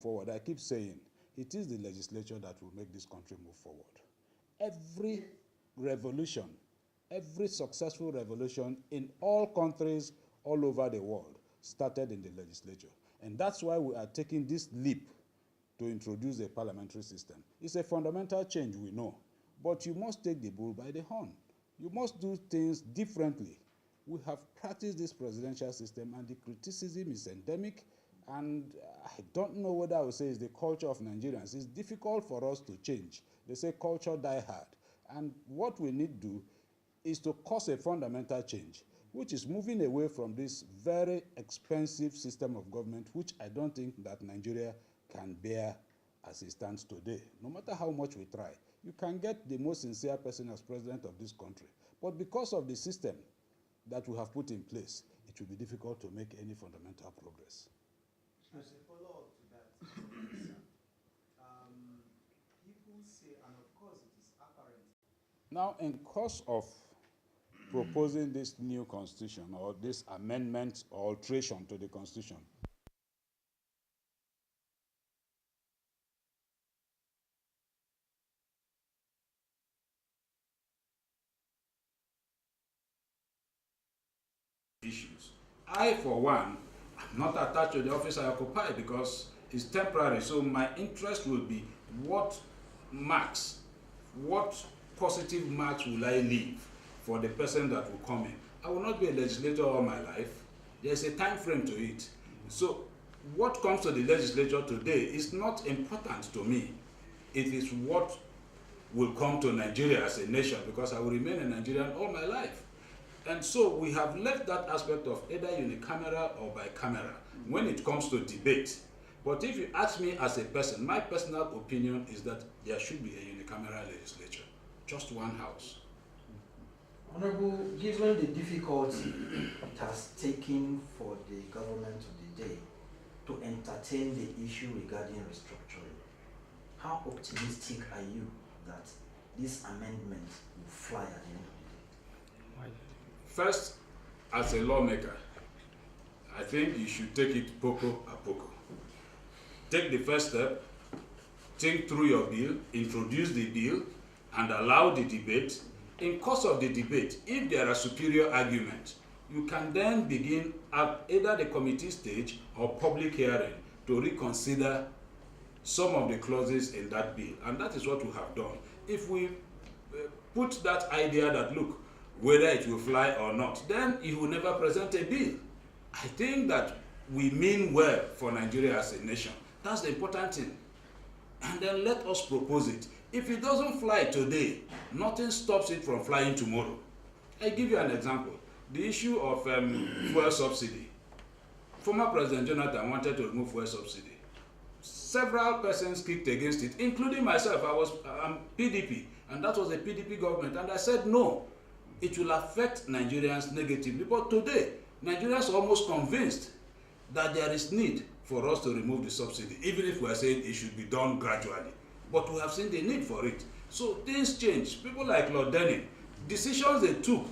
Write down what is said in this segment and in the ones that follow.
forward. I keep saying, it is the legislature that will make this country move forward. Every revolution, every successful revolution in all countries all over the world started in the legislature. And that's why we are taking this leap to introduce a parliamentary system. It's a fundamental change, we know, but you must take the bull by the horn. You must do things differently. We have practiced this presidential system, and the criticism is endemic, and I don't know whether I would say it's the culture of Nigerians. It's difficult for us to change. They say culture die hard, and what we need to do is to cause a fundamental change, which is moving away from this very expensive system of government, which I don't think that Nigeria can bear as it stands today. No matter how much we try, you can get the most sincere person as president of this country. But because of the system that we have put in place, it will be difficult to make any fundamental progress. As a follow-up to that, people say, and of course it is apparent. Now, in course of proposing this new constitution, or this amendment or alteration to the constitution, issues. I, for one, am not attached to the office I occupy because it's temporary, so my interest will be what marks, what positive marks will I leave for the person that will come in. I will not be a legislator all my life. There's a time frame to it. So what comes to the legislature today is not important to me. It is what will come to Nigeria as a nation, because I will remain a Nigerian all my life. And so we have left that aspect of either unicameral or bicameral when it comes to debate. But if you ask me as a person, my personal opinion is that there should be a unicameral legislature, just one house. Honorable, given the difficulty it has taken for the government of the day to entertain the issue regarding restructuring, how optimistic are you that this amendment will fly at the end of the day? First, as a lawmaker, I think you should take it poco a poco. Take the first step, think through your bill, introduce the bill, and allow the debate. In course of the debate, if there are superior arguments, you can then begin at either the committee stage or public hearing to reconsider some of the clauses in that bill. And that is what we have done. If we put that idea that, look, whether it will fly or not, then he will never present a bill. I think that we mean well for Nigeria as a nation. That's the important thing. And then let us propose it. If it doesn't fly today, nothing stops it from flying tomorrow. I give you an example. The issue of fuel subsidy. Former President Jonathan wanted to remove fuel subsidy. Several persons kicked against it, including myself. I was PDP, and that was a PDP government. And I said, no, it will affect Nigerians negatively. But today, Nigerians are almost convinced that there is need for us to remove the subsidy, even if we are saying it should be done gradually. But we have seen the need for it. So things change. People like Lord Denning, decisions they took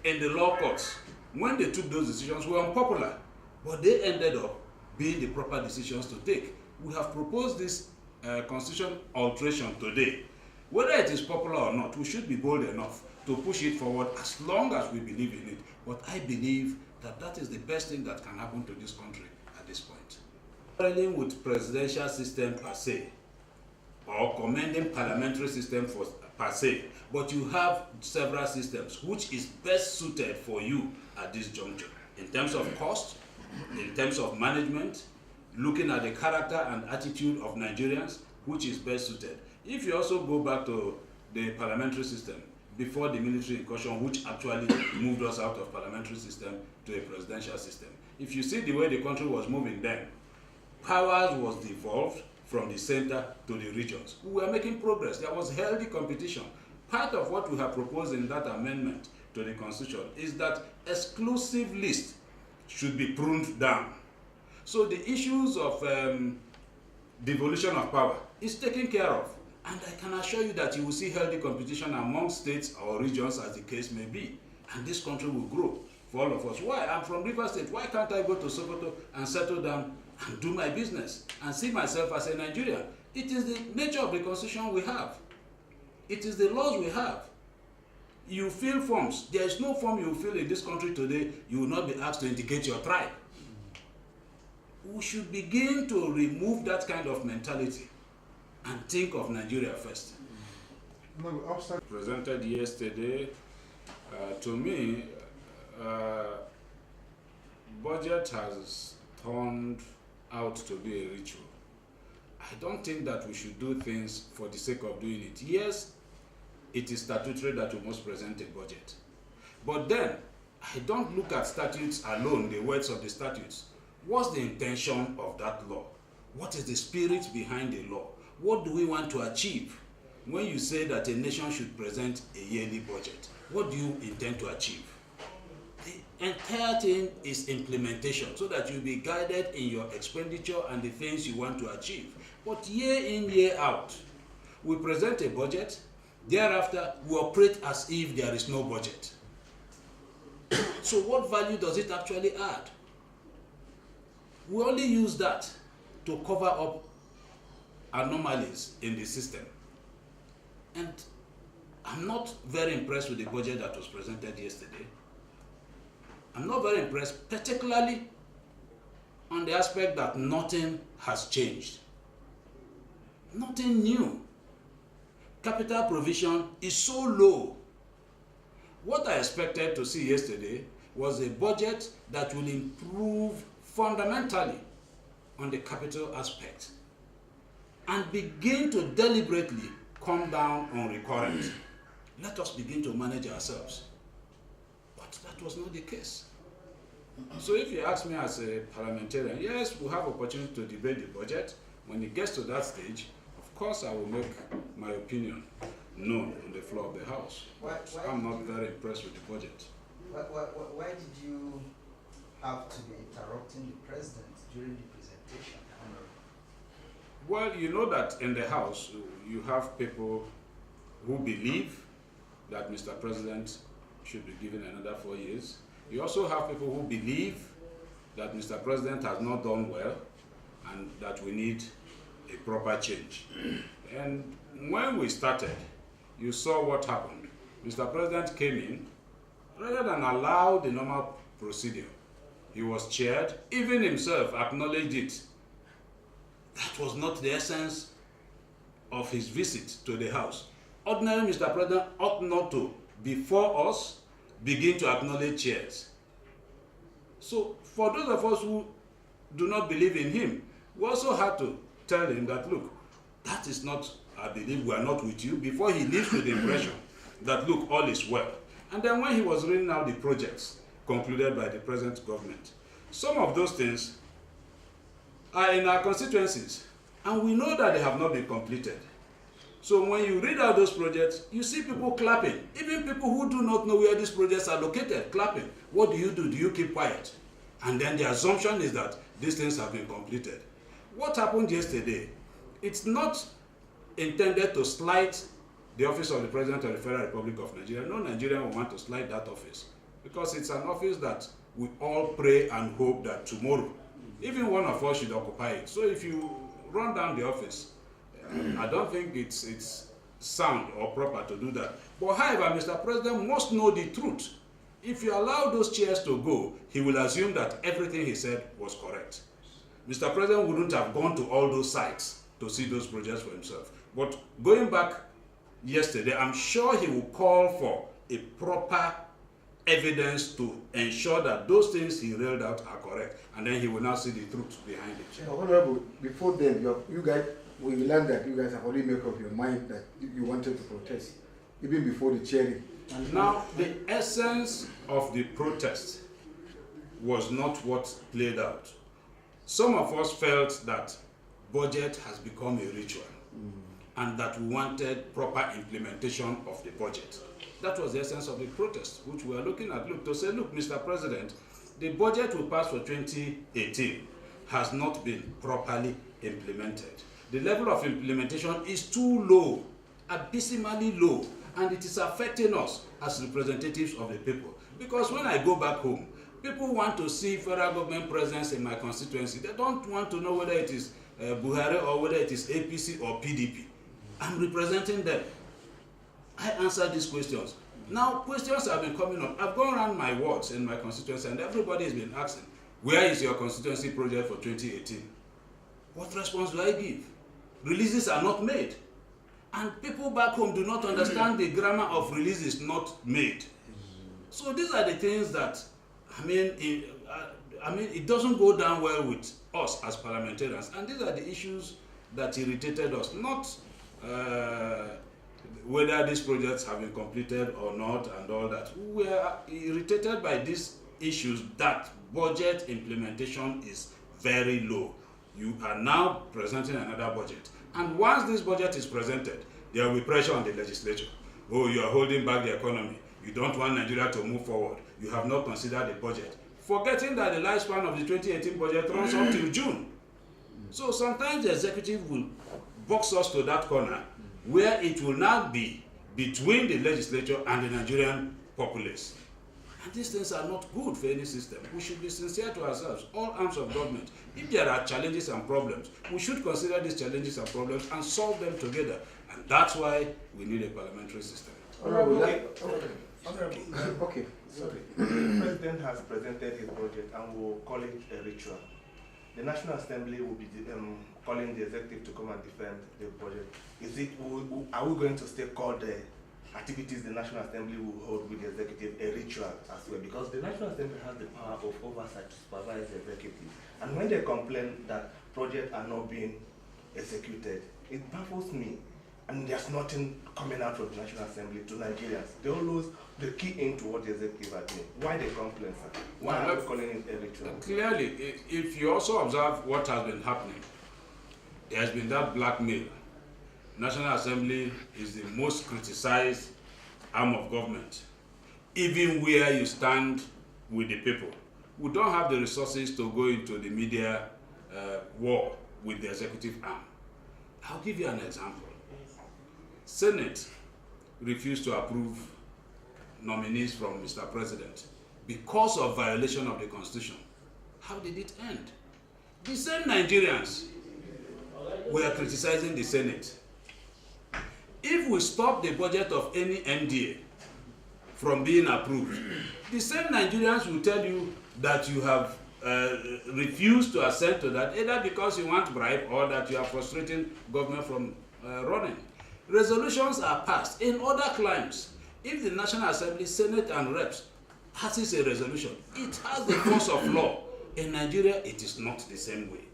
in the law courts, when they took those decisions, were unpopular, but they ended up being the proper decisions to take. We have proposed this constitution alteration today. Whether it is popular or not, we should be bold enough to push it forward as long as we believe in it. But I believe that that is the best thing that can happen to this country at this point. Dealing with presidential system per se, or commending parliamentary system for per se, but you have several systems which is best suited for you at this juncture in terms of cost, in terms of management, looking at the character and attitude of Nigerians, which is best suited. If you also go back to the parliamentary system before the military incursion, which actually moved us out of parliamentary system to a presidential system, if you see the way the country was moving then, powers was devolved from the center to the regions. We were making progress. There was healthy competition. Part of what we have proposed in that amendment to the Constitution is that exclusive list should be pruned down. So the issues of devolution of power is taken care of. And I can assure you that you will see healthy competition among states or regions as the case may be. And this country will grow for all of us. Why? I'm from Rivers State. Why can't I go to Sokoto and settle down and do my business and see myself as a Nigerian. It is the nature of the constitution we have. It is the laws we have. You fill forms. There is no form you fill in this country today, you will not be asked to indicate your tribe. We should begin to remove that kind of mentality and think of Nigeria first. Presented yesterday, to me, budget has turned out to be a ritual. I don't think that we should do things for the sake of doing it. Yes, it is statutory that we must present a budget. But then, I don't look at statutes alone, the words of the statutes. What's the intention of that law? What is the spirit behind the law? What do we want to achieve? When you say that a nation should present a yearly budget, what do you intend to achieve? The entire thing is implementation, so that you'll be guided in your expenditure and the things you want to achieve. But year in, year out, we present a budget, thereafter we operate as if there is no budget. So what value does it actually add? We only use that to cover up anomalies in the system. And I'm not very impressed with the budget that was presented yesterday. I'm not very impressed, particularly on the aspect that nothing has changed. Nothing new. Capital provision is so low. What I expected to see yesterday was a budget that will improve fundamentally on the capital aspect and begin to deliberately come down on recurrent. Let us begin to manage ourselves. But that was not the case. So if you ask me as a parliamentarian, yes, we have opportunity to debate the budget. When it gets to that stage, of course I will make my opinion known on the floor of the House. I'm not very impressed with the budget. Why did you have to be interrupting the president during the presentation? Well, you know that in the House, you have people who believe that Mr. President should be given another 4 years. You also have people who believe that Mr. President has not done well and that we need a proper change. And when we started, you saw what happened. Mr. President came in, rather than allow the normal procedure, he was chaired, even himself acknowledged it. That was not the essence of his visit to the House. Ordinarily, Mr. President ought not to, before us, begin to acknowledge chairs. So, for those of us who do not believe in him, we also had to tell him that, look, that is not, I believe we are not with you, before he leaves with the impression that, look, all is well. And then when he was reading out the projects concluded by the present government, some of those things are in our constituencies, and we know that they have not been completed. So when you read out those projects, you see people clapping. Even people who do not know where these projects are located, clapping. What do? Do you keep quiet? And then the assumption is that these things have been completed. What happened yesterday, it's not intended to slight the office of the President of the Federal Republic of Nigeria. No Nigerian will want to slight that office, because it's an office that we all pray and hope that tomorrow, even one of us should occupy it. So if you run down the office, I don't think it's sound or proper to do that. But however, Mr. President must know the truth. If you allow those chairs to go, he will assume that everything he said was correct. Mr. President wouldn't have gone to all those sites to see those projects for himself. But going back yesterday, I'm sure he will call for a proper evidence to ensure that those things he railed out are correct, and then he will now see the truth behind it. Honorable, before then, you guys, we learned that you guys have already made up your mind that you wanted to protest, even before the chairing. Now, the essence of the protest was not what played out. Some of us felt that budget has become a ritual, and that we wanted proper implementation of the budget. That was the essence of the protest, which we are looking at. Look, to say, look, Mr. President, the budget we passed for 2018 has not been properly implemented. The level of implementation is too low, abysmally low, and it is affecting us as representatives of the people. Because when I go back home, People want to see federal government presence in my constituency. They don't want to know whether it is Buhari or whether it is APC or PDP. I'm representing them. I answer these questions. Now, questions have been coming up. I've gone around my wards in my constituency and everybody has been asking, where is your constituency project for 2018? What response do I give? Releases are not made. And people back home do not understand the grammar of releases not made. So these are the things that, it doesn't go down well with us as parliamentarians. And these are the issues that irritated us, not whether these projects have been completed or not and all that. We are irritated by these issues that budget implementation is very low. You are now presenting another budget. And once this budget is presented, there will be pressure on the legislature. Oh, you are holding back the economy. You don't want Nigeria to move forward. You have not considered the budget. Forgetting that the lifespan of the 2018 budget runs up till June. So sometimes the executive will box us to that corner where it will now be between the legislature and the Nigerian populace. And these things are not good for any system. We should be sincere to ourselves, all arms of government. If there are challenges and problems, we should consider these challenges and problems and solve them together. And that's why we need a parliamentary system. Okay. Sorry. The President has presented his budget and will call it a ritual. The National Assembly will be calling the executive to come and defend the budget. Are we going to still call the activities the National Assembly will hold with the executive a ritual as well? Because the National Assembly has the power of oversight to supervise the executive. And when they complain that projects are not being executed, it baffles me. And there's nothing coming out from the National Assembly to Nigerians. They key into what the executive are doing. Why they complain, sir? Why are they calling it a ritual? Clearly, if you also observe what has been happening, there has been that blackmail. National Assembly is the most criticized arm of government, even where you stand with the people. We don't have the resources to go into the media war with the executive arm. I'll give you an example. Senate refused to approve nominees from Mr. President because of violation of the Constitution. How did it end? The same Nigerians were criticizing the Senate. If we stop the budget of any MDA from being approved, the same Nigerians will tell you that you have refused to assent to that, either because you want bribe or that you are frustrating government from running. Resolutions are passed in other climes. If the National Assembly, Senate and Reps passes a resolution, it has the force of law. In Nigeria, it is not the same way.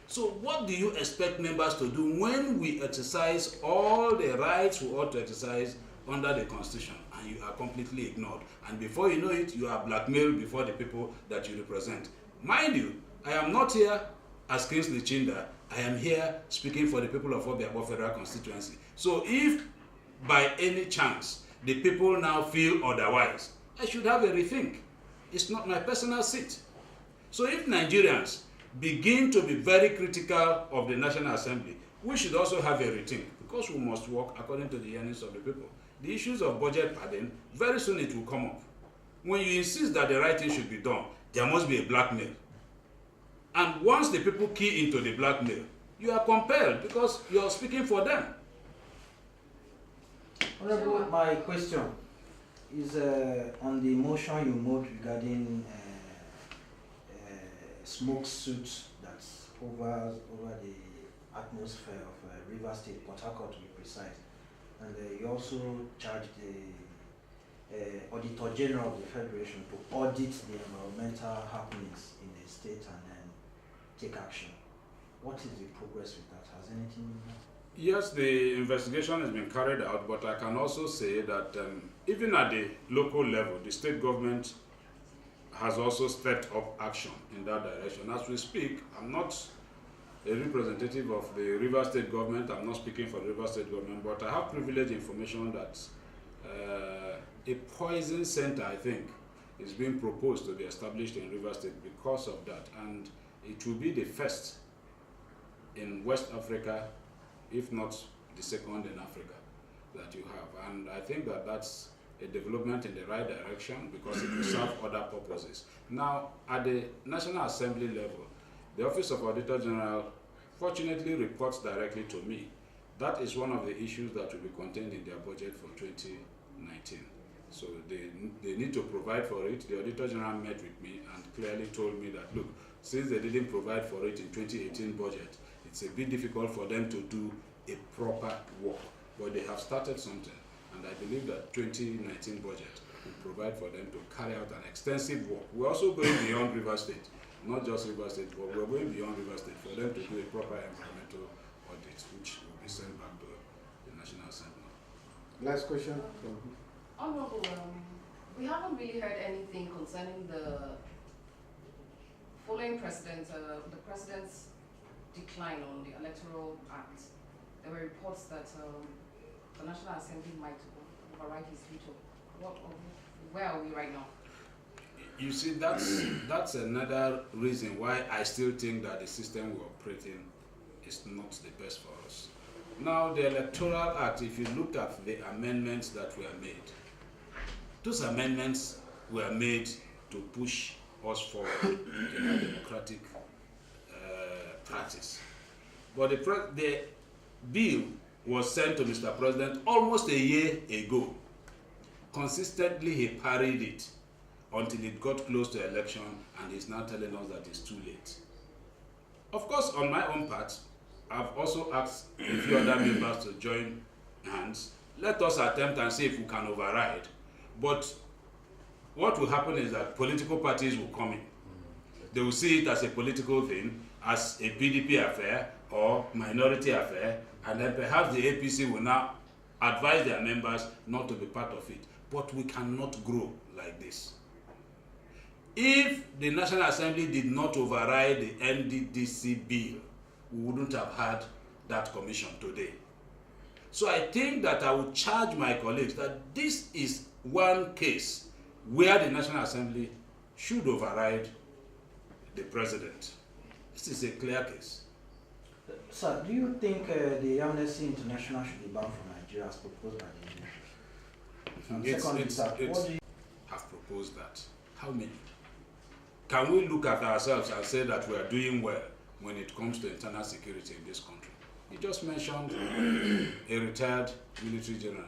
So what do you expect members to do when we exercise all the rights we ought to exercise under the Constitution and you are completely ignored? And before you know it, you are blackmailed before the people that you represent. Mind you, I am not here as Kingsley Chinda. I am here speaking for the people of Obiabo Federal Constituency. So if by any chance the people now feel otherwise, I should have a rethink. It's not my personal seat. So if Nigerians begin to be very critical of the National Assembly, we should also have a rethink, because we must work according to the yearnings of the people. The issues of budget padding, very soon it will come up. When you insist that the right thing should be done, there must be a blackmail. And once the people key into the blackmail, you are compelled because you are speaking for them. Honorable, my question is on the motion you moved regarding smoke suits that hovers over the atmosphere of River State, Port Harcourt to be precise. And you also charged the Auditor General of the Federation to audit the environmental happenings in the state and then take action. What is the progress with that? Has anything been done? Yes, the investigation has been carried out, but I can also say that even at the local level, the state government has also stepped up action in that direction. As we speak, I'm not a representative of the River State government. I'm not speaking for the River State government, but I have privileged information that a poison center, I think, is being proposed to be established in River State because of that. And it will be the first in West Africa, if not the second in Africa, that you have. And I think that that's a development in the right direction because it will serve other purposes. Now, at the National Assembly level, the Office of Auditor General fortunately reports directly to me. That is one of the issues that will be contained in their budget for 2019. So they need to provide for it. The Auditor General met with me and clearly told me that, look, since they didn't provide for it in 2018 budget, it's a bit difficult for them to do a proper work. But they have started something, and I believe that 2019 budget will provide for them to carry out an extensive work. We're also going beyond River State, not just River State, but we're going beyond River State for them to do a proper environmental audit, which will be sent back to the National Assembly. Last question. Honorable, we haven't really heard anything concerning the following president, the president's decline on the Electoral Act. There were reports that the National Assembly might override his veto. Where are we right now? You see, that's another reason why I still think that the system we're operating is not the best for us. Now, the Electoral Act, if you look at the amendments that were made, those amendments were made to push us forward in a democratic practice. But the bill was sent to Mr. President almost a year ago. Consistently, he parried it until it got close to election, and he's now telling us that it's too late. Of course, on my own part, I've also asked a few other members to join hands. Let us attempt and see if we can override. But what will happen is that political parties will come in. They will see it as a political thing, as a PDP affair or minority affair, and then perhaps the APC will now advise their members not to be part of it. But we cannot grow like this. If the National Assembly did not override the NDDC bill, we wouldn't have had that commission today. So I think that I would charge my colleagues that this is one case where the National Assembly should override the president. This is a clear case. Sir, do you think the Amnesty International should be banned from Nigeria as proposed by the EU? Secondly, sir, what do you have proposed that? How many? Can we look at ourselves and say that we are doing well when it comes to internal security in this country? You just mentioned a retired military general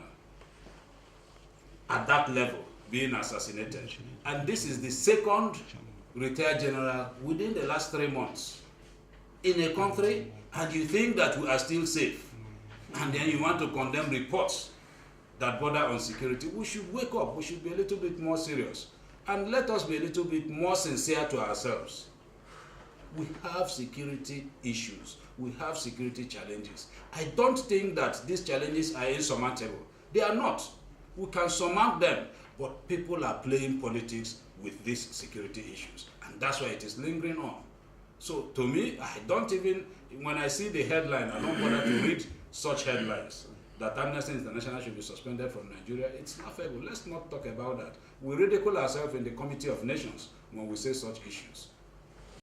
at that level being assassinated. And this is the second retired general within the last 3 months in a country, and you think that we are still safe. And then you want to condemn reports that border on security. We should wake up. We should be a little bit more serious. And let us be a little bit more sincere to ourselves. We have security issues. We have security challenges. I don't think that these challenges are insurmountable. They are not. We can surmount them, but people are playing politics with these security issues, and that's why it is lingering on. So to me, I don't even, when I see the headline, I don't bother to read such headlines that Amnesty International should be suspended from Nigeria. It's laughable. Let's not talk about that. We ridicule ourselves in the Committee of Nations when we say such issues.